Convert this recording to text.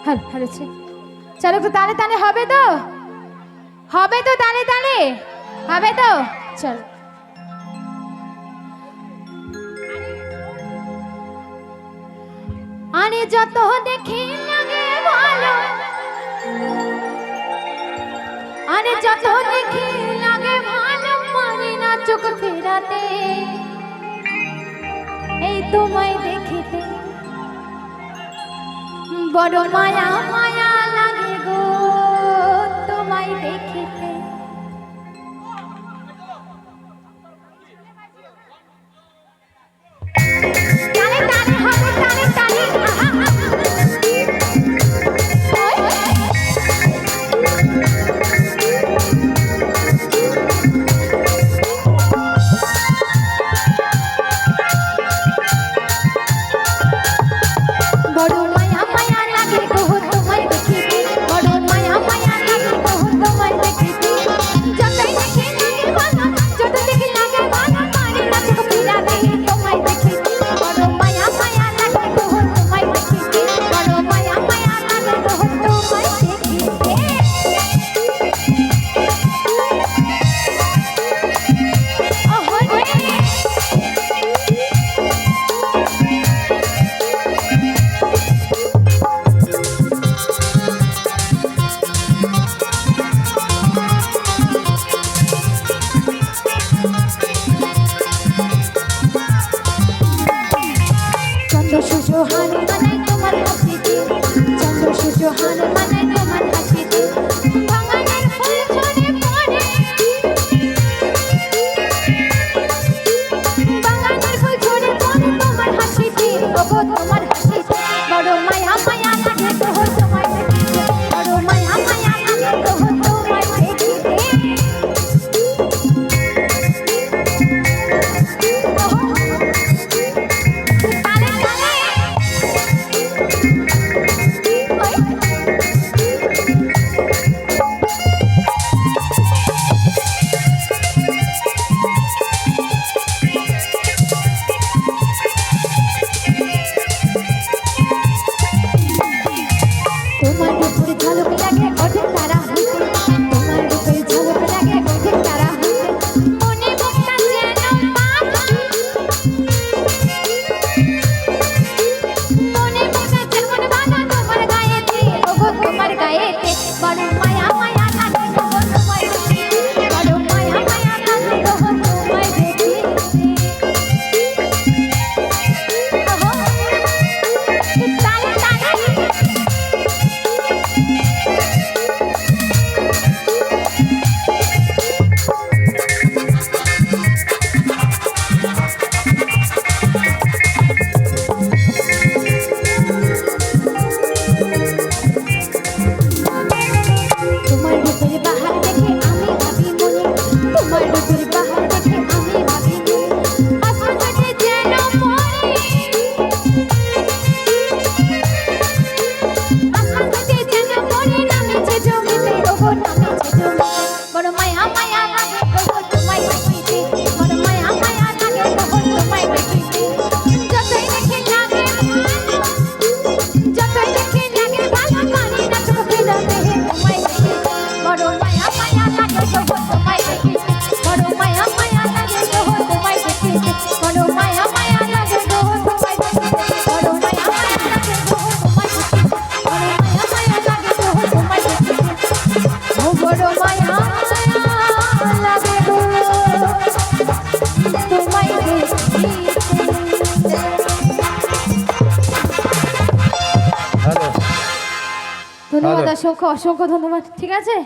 হয়েছে। চলো একটু তালে তালে হবে তো, হবে তো, তালে তালে হবে তো। চলো আরে যত দেখি লাগে ভালো, আরে যত দেখি লাগে ভালো, পারি না চোখ ফেরাতে এই তোমায় দেখিতে, বড় মায়া মায়া লাগে গো তোমায় দেখিতে। তালে তালে হবে, তালে তালে সুজোহান মানাই তোমার হাসিতে, চন্দ্র সুজোহান মানাই তোমার হাসিতে, ভাঙানের ফুল ঝরে পড়ে, ভাঙানের ফুল ঝরে পড়ে তোমার হাসিতে, ওগো তোমার হাসিতে, বড় মায়া মায়া লাগে তো তোমার দেখিতে, বড় মায়া মায়া লাগে তো তোমার দেখিতে। ধন্যবাদ, অসংখ্য অসংখ্য ধন্যবাদ। ঠিক আছে।